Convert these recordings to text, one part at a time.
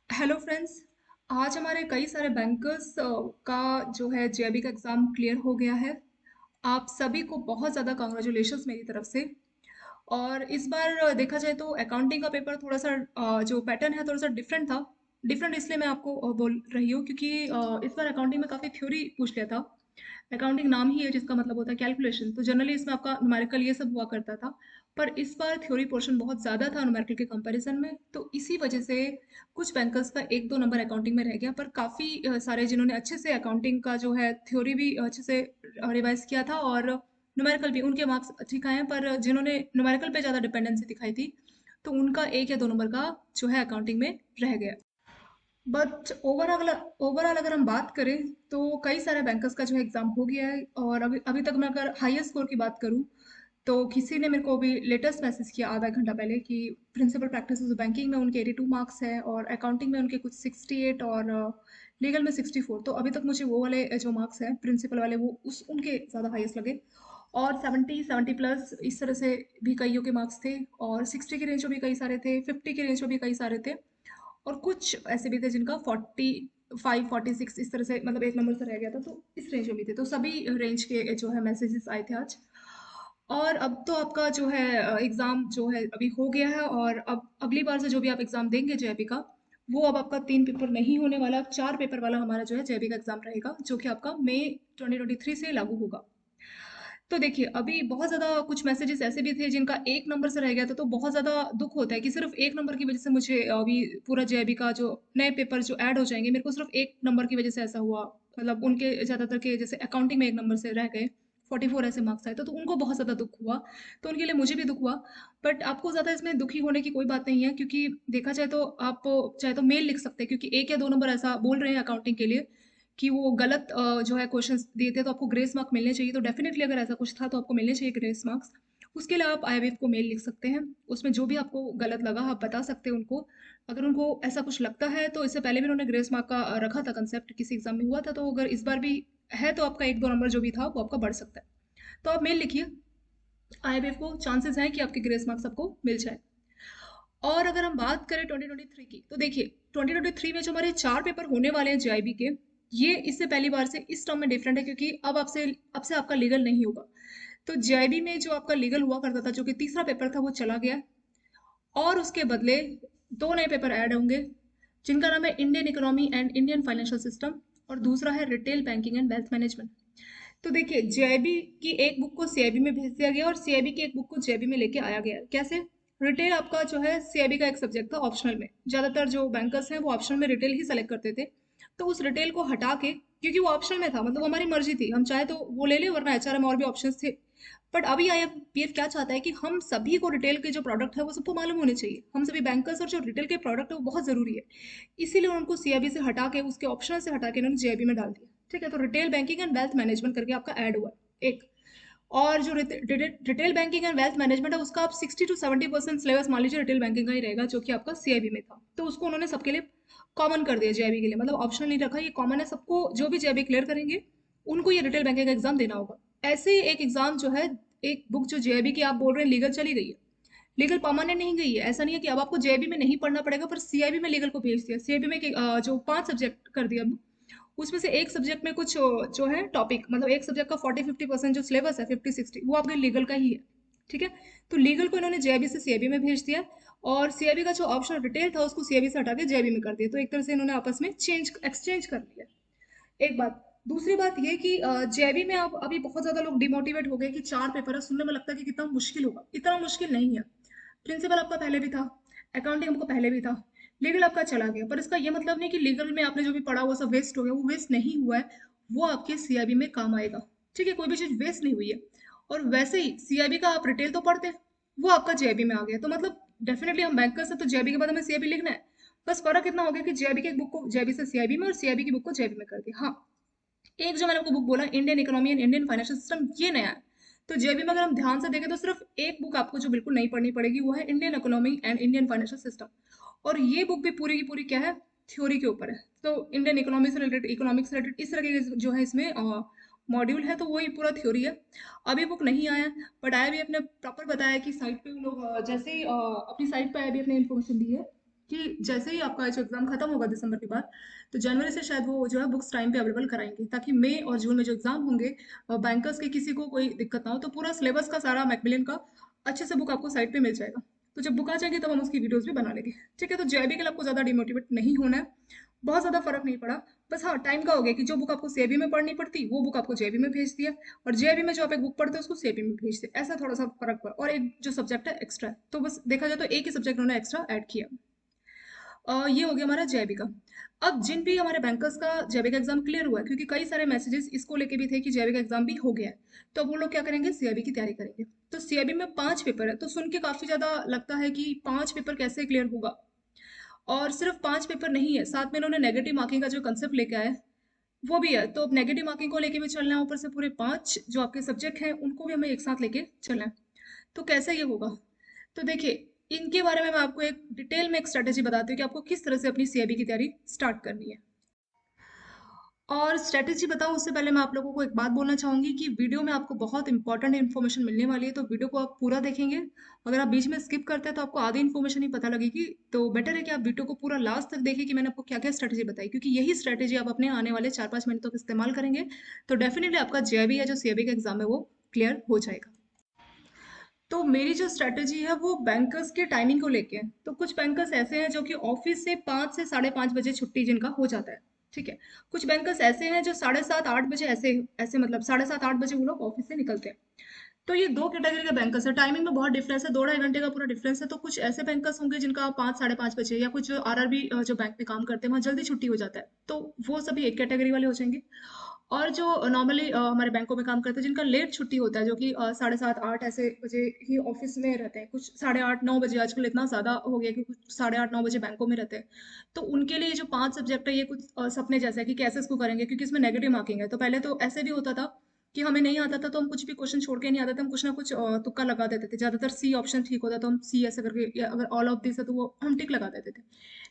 Hello friends. आज हमारे कई सारे बैंकर्स का जो है जेईबी का एग्ज़ाम क्लियर हो गया है। आप सभी को बहुत ज़्यादा कॉन्ग्रेचुलेशंस मेरी तरफ से। और इस बार देखा जाए तो अकाउंटिंग का पेपर थोड़ा सा जो पैटर्न है थोड़ा सा डिफरेंट था। डिफरेंट इसलिए मैं आपको बोल रही हूँ क्योंकि इस बार अकाउंटिंग में काफ़ी थ्योरी पूछ लिया था। अकाउंटिंग नाम ही है जिसका मतलब होता है कैलकुलेशन, तो जनरली इसमें आपका न्यूमेरिकल ये सब हुआ करता था। पर इस बार थ्योरी पोर्शन बहुत ज़्यादा था न्यूमेरिकल के कंपैरिजन में, तो इसी वजह से कुछ बैंकर्स का एक दो नंबर अकाउंटिंग में रह गया। पर काफ़ी सारे जिन्होंने अच्छे से अकाउंटिंग का जो है थ्योरी भी अच्छे से रिवाइज किया था और न्यूमेरिकल भी उनके मार्क्स ठीक आए हैं। पर जिन्होंने न्यूमेरिकल पे ज़्यादा डिपेंडेंसी दिखाई थी तो उनका एक या दो नंबर का जो है अकाउंटिंग में रह गया। बट ओवरऑल अगर हम बात करें तो कई सारे बैंकर्स का जो है एग्ज़ाम हो गया है। और अभी अभी तक मैं अगर हाईएस्ट स्कोर की बात करूं तो किसी ने मेरे को अभी लेटेस्ट मैसेज किया आधा घंटा पहले कि प्रिंसिपल प्रैक्टिस बैंकिंग में उनके 82 मार्क्स है और अकाउंटिंग में उनके कुछ 68 और लीगल में 64। तो अभी तक मुझे वो वाले जो मार्क्स हैं प्रिंसिपल वाले वो उस उनके ज़्यादा हाईएस्ट लगे। और 70 प्लस इस तरह से भी कईयों के मार्क्स थे। और 60 की रेंज में भी कई सारे थे, 50 की रेंज में भी कई सारे थे। और कुछ ऐसे भी थे जिनका 45 46 इस तरह से मतलब एक नंबर से रह गया था, तो इस रेंज में भी थे। तो सभी रेंज के जो है मैसेजेस आए थे आज। और अब तो आपका जो है एग्ज़ाम जो है अभी हो गया है। और अब अगली बार से जो भी आप एग्ज़ाम देंगे जेईबी का, वो अब आपका 3 पेपर नहीं होने वाला, 4 पेपर वाला हमारा जो है जेईबी का एग्ज़ाम रहेगा, जो कि आपका मई 2023 से लागू होगा। तो देखिए, अभी बहुत ज़्यादा कुछ मैसेजेस ऐसे भी थे जिनका एक नंबर से रह गया था, तो बहुत ज़्यादा दुःख होता है कि सिर्फ़ एक नंबर की वज़ह से मुझे अभी पूरा जेईबी का जो नए पेपर जो ऐड हो जाएँगे, मेरे को सिर्फ़ एक नंबर की वज़ह से ऐसा हुआ। मतलब उनके ज़्यादातर के जैसे अकाउंटिंग में एक नंबर से रह गए, 44 ऐसे मार्क्स आए थे, तो उनको बहुत ज़्यादा दुःख हुआ। तो उनके लिए मुझे भी दुःख हुआ। बट आपको ज़्यादा इसमें दुखी होने की कोई बात नहीं है, क्योंकि देखा जाए तो आप चाहे तो मेल लिख सकते हैं, क्योंकि 1 या 2 नंबर ऐसा बोल रहे हैं अकाउंटिंग के लिए कि वो गलत जो है क्वेश्चंस दिए थे तो आपको ग्रेस मार्क मिलने चाहिए। तो डेफिनेटली अगर ऐसा कुछ था तो आपको मिलने चाहिए ग्रेस मार्क्स। उसके लिए आप आईबीएफ को मेल लिख सकते हैं। उसमें जो भी आपको गलत लगा आप बता सकते हैं उनको। अगर उनको ऐसा कुछ लगता है तो इससे पहले भी उन्होंने ग्रेस मार्क का रखा था, कंसेप्ट किसी एग्जाम में हुआ था, तो अगर इस बार भी है तो आपका एक दो नंबर जो भी था वो आपका बढ़ सकता है। तो आप मेल लिखिए आईबीएफ को, चांसेस हैं कि आपके ग्रेस मार्क्स आपको मिल जाए। और अगर हम बात करें 2023 की, तो देखिए 2023 में जो हमारे 4 पेपर होने वाले हैं जेआईबी के, ये इससे पहली बार से इस टर्म में डिफरेंट है, क्योंकि अब से आपका लीगल नहीं होगा। तो जेआईबी में जो आपका लीगल हुआ करता था, जो कि तीसरा पेपर था, वो चला गया। और उसके बदले दो नए पेपर ऐड होंगे, जिनका नाम है Indian economy and Indian financial system, और दूसरा है retail banking and wealth management. तो देखिए, जेआईबी की एक बुक को सीआईबी में भेज दिया गया और सीआईबी की एक बुक को जेआईबी में लेके आया गया। कैसे? रिटेल आपका जो है सीआईबी का एक सब्जेक्ट था ऑप्शनल में, ज्यादातर जो बैंकर्स हैं वो ऑप्शनल में रिटेल ही सेलेक्ट करते थे। तो उस रिटेल को हटा के, क्योंकि वो ऑप्शनल में था, मतलब वो हमारी मर्जी थी, हम चाहे तो वो ले ले, वरना एचआर में और भी ऑप्शंस थे। बट अभी आईएमपीएफ क्या चाहता है कि हम सभी को रिटेल के जो प्रोडक्ट है वो सबको मालूम होने चाहिए, हम सभी बैंकर्स, और जो रिटेल के प्रोडक्ट है वो बहुत जरूरी है। इसीलिए उनको सीआईबी से हटा के, उसके ऑप्शनल से हटा के इन्होंने जेआईबी में डाल दिया। ठीक है, तो retail banking and wealth management करके आपका ऐड हुआ है एक। और जो retail banking and wealth management है उसका आप 60 to 70% सिलेबस मान लीजिए रिटेल बैंकिंग का ही रहेगा, जो कि आपका सीआईबी में था, तो उसको उन्होंने सबके लिए कॉमन कर दिया जेआईबी के लिए, मतलब ऑप्शनल नहीं रखा, ये कॉमन है सबको, जो भी जेआईबी क्लियर करेंगे उनको ये रिटेल बैंकिंग का एग्जाम देना होगा। ऐसे ही एक एग्जाम जो है, एक बुक जो जेआईबी की आप बोल रहे हैं लीगल चली गई है, लीगल परमानेंट नहीं गई है। ऐसा नहीं है कि अब आपको जेआईबी में नहीं पढ़ना पड़ेगा, पर सीआईबी में लीगल को भेज दिया। सीआईबी में जो 5 सब्जेक्ट कर दिया, उसमें से एक सब्जेक्ट में कुछ जो है टॉपिक, मतलब एक सब्जेक्ट का 40-50% जो सिलेबस है, 50-60 वो आपके लीगल का ही है। ठीक है, तो लीगल को इन्होंने जेआईबी से सीआईबी में भेज दिया। और सीआईबी का जो ऑप्शनल डिटेल था उसको सीआईबी से हटा के जेआईबी में कर दिया। तो एक तरह से इन्होंने आपस में चेंज एक्सचेंज कर लिया। एक बात। दूसरी बात ये कि जेबी में अब अभी बहुत ज्यादा लोग डिमोटिवेट हो गए कि 4 पेपर है, सुनने में लगता है कि कितना मुश्किल होगा। इतना मुश्किल नहीं है। प्रिंसिपल आपका पहले भी था, अकाउंटिंग आपका पहले भी था, लीगल आपका चला गया, पर इसका ये मतलब नहीं कि लीगल में आपने जो भी पढ़ा वो सब वेस्ट हो गया। वो वेस्ट नहीं हुआ है, वो आपके सीआईबी में काम आएगा। ठीक है, कोई भी चीज वेस्ट नहीं हुई है। और वैसे ही सीआईबी का आप रिटेल तो पढ़ते, वो आपका जेबी में आ गया, तो मतलब डेफिनेटली हम बैंकर से तो जेबी के बाद हमें सीआईबी लिखना है। बस फर्क इतना हो गया कि जेबी की एक बुक को जेबी से सीआईबी में और सीआईबी की बुक को जेबी में कर दिया। हाँ, एक जो मैंने आपको बुक बोला Indian economy and Indian financial system, ये नया है। तो जेबी में अगर हम ध्यान से देखें तो सिर्फ एक बुक आपको जो बिल्कुल नहीं पढ़नी पड़ेगी, वो है Indian economy and Indian financial system. और ये बुक भी पूरी की पूरी क्या है, थ्योरी के ऊपर है। तो इंडियन इकोनॉमी से रिलेटेड, इकोनॉमिक्स से रिलेटेड इस तरह के जो है इसमें मॉड्यूल है, तो वही पूरा थ्योरी है। अभी बुक नहीं आया, बट आया भी अपने प्रॉपर बताया कि साइट पे वो लोग जैसे ही अपनी साइट पे आया भी अपने इन्फॉर्मेशन दी है कि जैसे ही आपका जो एग्ज़ाम खत्म होगा दिसंबर के बाद, तो जनवरी से शायद वो जो है बुक्स टाइम पे अवेलेबल कराएँगे, ताकि मई और जून में जो एग्ज़ाम होंगे बैंकर्स के किसी को कोई दिक्कत ना हो, तो पूरा सिलेबस का सारा मैकमिलियन का अच्छे से बुक आपको साइट पे मिल जाएगा। तो जब बुक आ जाएगी तब हम उसकी वीडियोज़ भी बना लेंगे। ठीक है? तो जेईबी के लिए आपको ज़्यादा डिमोटिवेट नहीं होना है, बहुत ज़्यादा फ़र्क नहीं पड़ा। बस हाँ, टाइम का हो गया कि जो बुक आपको सीआईबी में पढ़नी पड़ती, वो बुक आपको जेईबी में भेज दिया, और जेईबी में जो आप एक बुक पढ़ते हो उसको सीआईबी में भेज दिया। ऐसा थोड़ा-सा फ़र्क पड़ा, और एक जो सब्जेक्ट है एक्स्ट्रा है, तो बस देखा जाए तो एक ही सब्जेक्ट उन्होंने एक्स्ट्रा ऐड किया। ये हो गया हमारा जेईबी का। अब जिन भी हमारे बैंकर्स का जेईबी का एग्जाम क्लियर हुआ है, क्योंकि कई सारे मैसेजेस इसको लेके भी थे कि जेईबी का एग्जाम भी हो गया है, तो अब वो लोग क्या करेंगे, सीआईबी की तैयारी करेंगे। तो सीआईबी में 5 पेपर है, तो सुन के काफी ज्यादा लगता है कि 5 पेपर कैसे क्लियर होगा। और सिर्फ 5 पेपर नहीं है, साथ में इन्होंने नेगेटिव मार्किंग का जो कंसेप्ट लेके आए, वो भी है। तो अब नेगेटिव मार्किंग को लेके भी चलना है, ऊपर से पूरे 5 जो आपके सब्जेक्ट हैं उनको भी हमें एक साथ लेके चलना है। तो कैसे ये होगा? तो देखिए, इनके बारे में मैं आपको एक डिटेल में एक स्ट्रेटेजी बताती हूँ कि आपको किस तरह से अपनी सीआईबी की तैयारी स्टार्ट करनी है। और स्ट्रेटेजी बताऊँ उससे पहले मैं आप लोगों को एक बात बोलना चाहूँगी कि वीडियो में आपको बहुत इंपॉर्टेंट इन्फॉर्मेशन मिलने वाली है, तो वीडियो को आप पूरा देखेंगे। अगर आप बीच में स्किप करते हैं तो आपको आधी इन्फॉर्मेशन ही पता लगेगी, तो बेटर है कि आप वीडियो को पूरा लास्ट तक देखें कि मैंने आपको क्या क्या स्ट्रेटेजी बताई, क्योंकि यही स्ट्रेटेजी आप अपने आने वाले 4-5 मिनट तक इस्तेमाल करेंगे, तो डेफिनेटली आपका जेईबी या जो सीआईबी का एग्जाम है वो क्लियर हो जाएगा। तो मेरी जो स्ट्रैटेजी है वो बैंकर्स के टाइमिंग को लेके है। तो कुछ बैंकर्स ऐसे हैं जो कि ऑफिस से 5 से 5:30 बजे छुट्टी जिनका हो जाता है। ठीक है। कुछ बैंकर्स ऐसे हैं जो 7:30-8 बजे ऐसे ऐसे मतलब 7:30-8 बजे वो लोग ऑफिस से निकलते हैं। तो ये दो कैटेगरी के बैंकर्स है, टाइमिंग में बहुत डिफरेंस है, 2-2.5 घंटे का पूरा डिफरेंस है। तो कुछ ऐसे बैंकर्स होंगे जिनका 5-5:30 बजे, या कुछ आरआरबी जो बैंक में काम करते हैं वहाँ जल्दी छुट्टी हो जाता है, तो वो सभी एक कैटेगरी वाले हो जाएंगे। और जो नॉर्मली हमारे बैंकों में काम करते हैं जिनका लेट छुट्टी होता है, जो कि 7:30-8 ऐसे बजे ही ऑफिस में रहते हैं, कुछ 8:30-9 बजे, आजकल इतना ज़्यादा हो गया कि कुछ 8:30-9 बजे बैंकों में रहते हैं। तो उनके लिए जो 5 सब्जेक्ट है ये कुछ सपने जैसा है कि कैसे इसको करेंगे, क्योंकि इसमें नेगेटिव मार्किंग है। तो पहले तो ऐसे भी होता था कि हमें नहीं आता था तो हम कुछ भी क्वेश्चन छोड़ के नहीं आता था, हम कुछ ना कुछ तुक्का लगा देते थे। ज़्यादातर सी ऑप्शन ठीक होता तो हम सी ऐसे करके, या अगर ऑल ऑफ दिस है तो वो हम टिक लगा देते थे।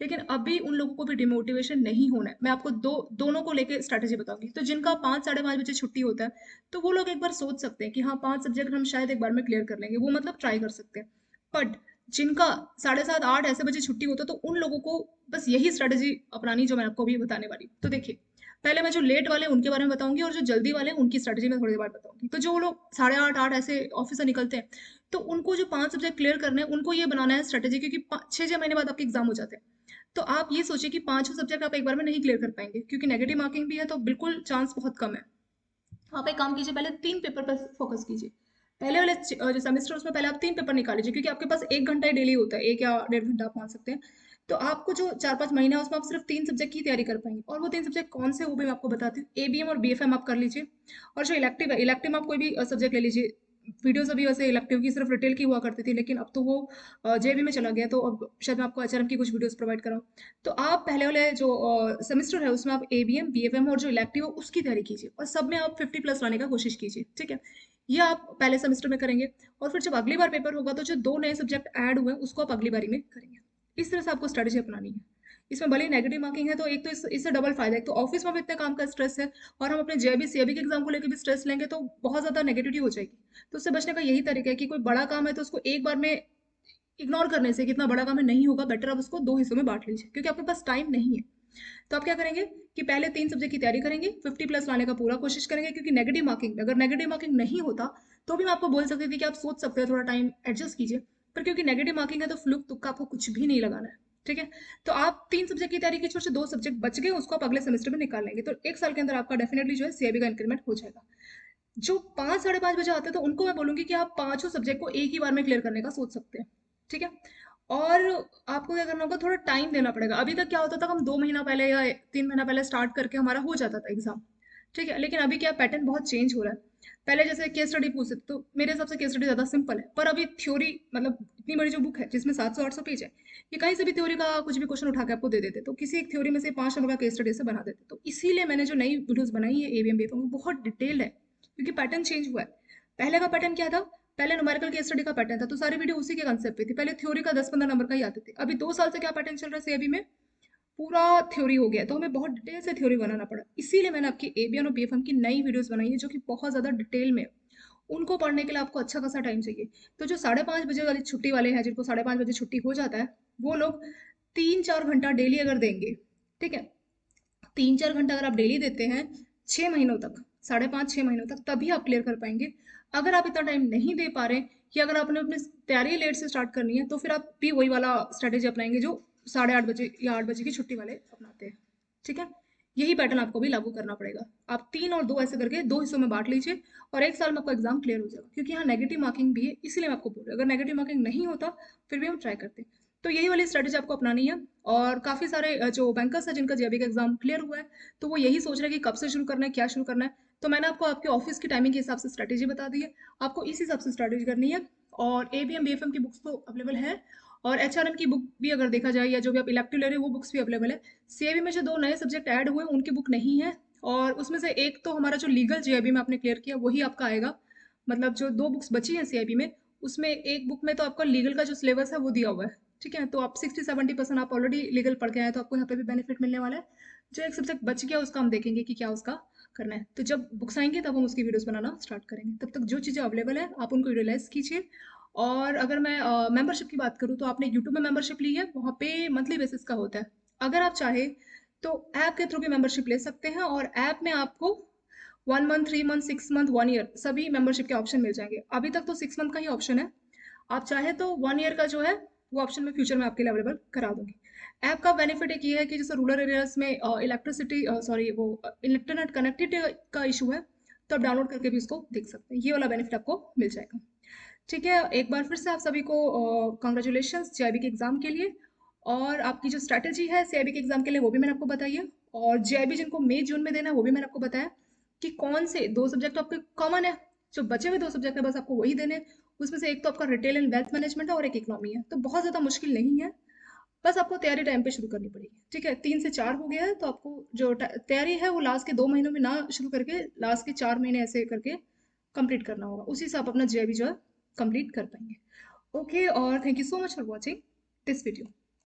लेकिन अभी उन लोगों को भी डिमोटिवेशन नहीं होना है। मैं आपको दोनों को लेके स्ट्रैटेजी बताऊंगी। तो जिनका 5-5:30 बजे छुट्टी होता है, तो वो लोग एक बार सोच सकते हैं कि हाँ, 5 सब्जेक्ट हम शायद एक बार में क्लियर कर लेंगे, वो मतलब ट्राई कर सकते हैं। बट जिनका 7:30-8 ऐसे बजे छुट्टी होता है, तो उन लोगों को बस यही स्ट्रैटेजी अपनानी जो मैं आपको अभी बताने वाली हूँ। तो देखिए, पहले मैं जो लेट वाले हैं उनके बारे में बताऊंगी, और जो जल्दी वाले हैं उनकी स्ट्रैटेजी मैं थोड़ी देर बाद बताऊंगी। तो जो लोग 8:30-8 ऐसे ऑफिस से निकलते हैं, तो उनको जो 5 सब्जेक्ट क्लियर करने हैं उनको ये बनाना है स्ट्रैटेजी, क्योंकि 6-6 महीने बाद आपके एग्जाम हो जाते हैं। तो आप ये सोचिए कि पांचों सब्जेक्ट आप एक बार में नहीं क्लियर कर पाएंगे, क्योंकि नेगेटिव मार्किंग भी है, तो बिल्कुल चांस बहुत कम है। आप एक काम कीजिए, पहले 3 पेपर पर फोकस कीजिए। पहले वाले जो सेमेस्टर उसमें पहले आप 3 पेपर निकाल लीजिए, क्योंकि आपके पास 1 घंटा ही डेली होता है, 1 या 1.5 घंटा आप मान सकते हैं। तो आपको जो 4-5 महीना है उसमें आप सिर्फ 3 सब्जेक्ट की तैयारी कर पाएंगे, और वो 3 सब्जेक्ट कौन से वो भी मैं आपको बताती हूँ। एबीएम और बीएफएम आप कर लीजिए, और जो इलेक्टिव है, इलेक्टिव में आप कोई भी सब्जेक्ट ले लीजिए। वीडियोस अभी वैसे इलेक्टिव की सिर्फ रिटेल की हुआ करती थी, लेकिन अब तो वो जेबी में चला गया, तो अब शायद मैं आपको एचआरएम की कुछ वीडियोस प्रोवाइड कराऊँ। तो आप पहले वाले जो सेमेस्टर है उसमें आप एबीएम बीएफएम और जो इलेक्टिव हो उसकी तैयारी कीजिए, और सब में आप 50+ लाने का कोशिश कीजिए। ठीक है। ये आप पहले सेमेस्टर में करेंगे, और फिर जब अगली बार पेपर होगा तो जो 2 नए सब्जेक्ट ऐड हुए हैं उसको आप अगली बारी में करेंगे। इस तरह से आपको स्ट्रेटेजी अपनानी है। इसमें भले नेगेटिव मार्किंग है, तो एक तो इससे डबल फायदा है, एक तो ऑफिस में भी इतने काम का स्ट्रेस है, और हम अपने जेबी सीएबी के एग्जाम को लेकर भी स्ट्रेस लेंगे तो बहुत ज्यादा नेगेटिविटी हो जाएगी। तो उससे बचने का यही तरीका है कि कोई बड़ा काम है तो उसको एक बार में इग्नोर करने से, कितना बड़ा काम है नहीं होगा, बेटर आप उसको 2 हिस्सों में बांट लीजिए, क्योंकि आपके पास टाइम नहीं है। तो आप क्या करेंगे कि पहले 3 सब्जेक्ट की तैयारी करेंगे, 50+ लाने का पूरा कोशिश करेंगे, क्योंकि नेगेटिव मार्किंग, अगर नेगेटिव मार्किंग नहीं होता तो भी मैं आपको बोल सकती थी कि आप सोच सकते हैं, थोड़ा टाइम एडजस्ट कीजिए। पर क्योंकि नेगेटिव मार्किंग है तो फ्लूक तुक्का आपको कुछ भी नहीं लगाना है। ठीक है। तो आप 3 सब्जेक्ट की तैयारी की, छोटे से 2 सब्जेक्ट बच गए, उसको आप अगले सेमेस्टर में निकाल लेंगे, तो 1 साल के अंदर आपका डेफिनेटली जो है सीआईबी का इंक्रीमेंट हो जाएगा। जो 5-5:30 बजे आते हैं, तो उनको मैं बोलूंगी कि आप पांचों सब्जेक्ट को एक ही बार में क्लियर करने का सोच सकते हैं। ठीक है। और आपको क्या करना होगा, थोड़ा टाइम देना पड़ेगा। अभी तक क्या होता था, हम 2 महीना पहले या 3 महीना पहले स्टार्ट करके हमारा हो जाता था एग्जाम। ठीक है। लेकिन अभी क्या पैटर्न बहुत चेंज हो रहा है। पहले जैसे केस स्टडी पूछते थे, तो मेरे हिसाब से केस स्टडी ज्यादा सिंपल है, पर अभी थ्योरी मतलब इतनी बड़ी जो बुक है जिसमें 700-800 पेज है, ये कहीं से भी थ्योरी का कुछ भी क्वेश्चन उठा के आपको दे देते, तो किसी एक थ्योरी में से 5 नंबर का केस स्टडी से बना देते। तो इसीलिए मैंने जो नई वीडियोस बनाई है एवीएम बीएफएम, बहुत डिटेल्ड है, क्योंकि पैटर्न चेंज हुआ है। पहले का पैटर्न क्या था, पहले न्यूमेरिकल केस स्टडी का पैटर्न था, तो सारी वीडियो उसी के कंसेप्ट पे थी। पहले थ्योरी का 10-15 नंबर का ही आते थे। अभी 2 साल से क्या पैटर्न चल रहा है सीएबी में, पूरा थ्योरी हो गया, तो हमें बहुत डिटेल से थ्योरी बनाना पड़ा। इसीलिए मैंने आपकी एबीएन और बीएफएम की नई वीडियोस बनाई है, जो कि बहुत ज्यादा डिटेल में है। उनको पढ़ने के लिए आपको अच्छा खासा टाइम चाहिए। तो जो 5:30 बजे वाली छुट्टी वाले हैं, जिनको 5:30 बजे छुट्टी हो जाता है, वो लोग 3-4 घंटा डेली अगर देंगे, ठीक है, 3-4 घंटा अगर आप डेली देते हैं 6 महीनों तक, 5.5-6 महीनों तक, तभी आप क्लियर कर पाएंगे। अगर आप इतना टाइम नहीं दे पा रहे, या अगर आपने अपनी तैयारी लेट से स्टार्ट करनी है, तो फिर आप भी वही वाला स्ट्रेटेजी अपनाएंगे जो 8:30 बजे या 8 बजे की छुट्टी वाले अपनाते हैं। ठीक है, यही पैटर्न आपको भी लागू करना पड़ेगा। आप 3 और 2 ऐसे करके 2 हिस्सों में बांट लीजिए, और 1 साल में आपका एग्जाम क्लियर हो जाएगा। क्योंकि यहाँ नेगेटिव मार्किंग भी है, इसीलिए मैं आपको बोल रही हूँ। अगर नेगेटिव मार्किंग नहीं होता, फिर भी हम ट्राई करते। तो यही वाली स्ट्रेटेजी आपको अपनानी है। और काफ़ी सारे जो बैंकर्स हैं जिनका जेबी का एग्जाम क्लियर हुआ है, तो वो यही सोच रहे हैं कि कब से शुरू करना है, क्या शुरू करना है। तो मैंने आपको आपके ऑफिस की टाइमिंग के हिसाब से स्ट्रेटेजी बता दी है, आपको इस हिसाब से स्ट्रेटेजी करनी है। और एबीएम बीएफएम की बुक्स तो अवेलेबल है, और एचआरएम की बुक भी अगर देखा जाए, या जो भी आप इलेक्टिव ले रहे हो वो बुक्स भी अवेलेबल है। सीएबी में जो 2 नए सब्जेक्ट ऐड हुए हैं उनकी बुक नहीं है, और उसमें से एक तो हमारा जो लीगल जेआईबी में आपने क्लियर किया वही आपका आएगा। मतलब जो 2 बुक्स बची हैं सीआईबी में, उसमें एक बुक में तो आपका लीगल का जो सिलेबस है वो दिया हुआ है। ठीक है, तो आप 60-70% आप ऑलरेडी लीगल पढ़ के आए, तो आपको यहाँ पे भी बेनिफिट मिलने वाला है। जो एक सब्जेक्ट बच गया उसका हम देखेंगे कि क्या उसका करना है। तो जब बुक्स आएंगे तब हम उसकी वीडियोस बनाना स्टार्ट करेंगे। तब तक जो चीज़ें अवेलेबल है आप उनको यूटिलाइज कीजिए। और अगर मैं मेंबरशिप की बात करूँ, तो आपने यूट्यूब में मेंबरशिप ली है, वहाँ पे मंथली बेसिस का होता है। अगर आप चाहे तो ऐप के थ्रू भी मेंबरशिप ले सकते हैं, और ऐप में आपको 1 मंथ, 3 मंथ, 6 मंथ, 1 ईयर सभी मेंबरशिप के ऑप्शन मिल जाएंगे। अभी तक तो 6 मंथ का ही ऑप्शन है। आप चाहे तो 1 ईयर का जो है वो ऑप्शन मैं फ्यूचर में आपके लिए अवेलेबल करा दूंगी। ऐप का बेनिफिट एक ये है कि जैसे रूरल एरियाज में इलेक्ट्रिसिटी सॉरी वो इंटरनेट कनेक्टिविटी का इशू है, तो आप डाउनलोड करके भी उसको देख सकते हैं। ये वाला बेनिफिट आपको मिल जाएगा। ठीक है, एक बार फिर से आप सभी को कॉन्ग्रेचुलेशंस जेआईबी के एग्ज़ाम के लिए। और आपकी जो स्ट्रैटेजी है सीआईबी के एग्ज़ाम के लिए वो भी मैंने आपको बताई है। और जेआईबी जिनको मई जून में देना है वो भी मैंने आपको बताया कि कौन से 2 सब्जेक्ट आपके कॉमन है। जो बचे हुए 2 सब्जेक्ट है बस आपको वही देने हैं। उसमें से एक तो आपका रिटेल एंड वेल्थ मैनेजमेंट है, और एक इकोनॉमी है। तो बहुत ज़्यादा मुश्किल नहीं है, बस आपको तैयारी टाइम पे शुरू करनी पड़ेगी। ठीक है, 3 से 4 हो गया है, तो आपको जो तैयारी है वो लास्ट के 2 महीनों में ना शुरू करके लास्ट के 4 महीने ऐसे करके कंप्लीट करना होगा। उसी से आप अपना जेआईबी जो है कंप्लीट कर पाएंगे। ओके, और thank you so much for watching this video.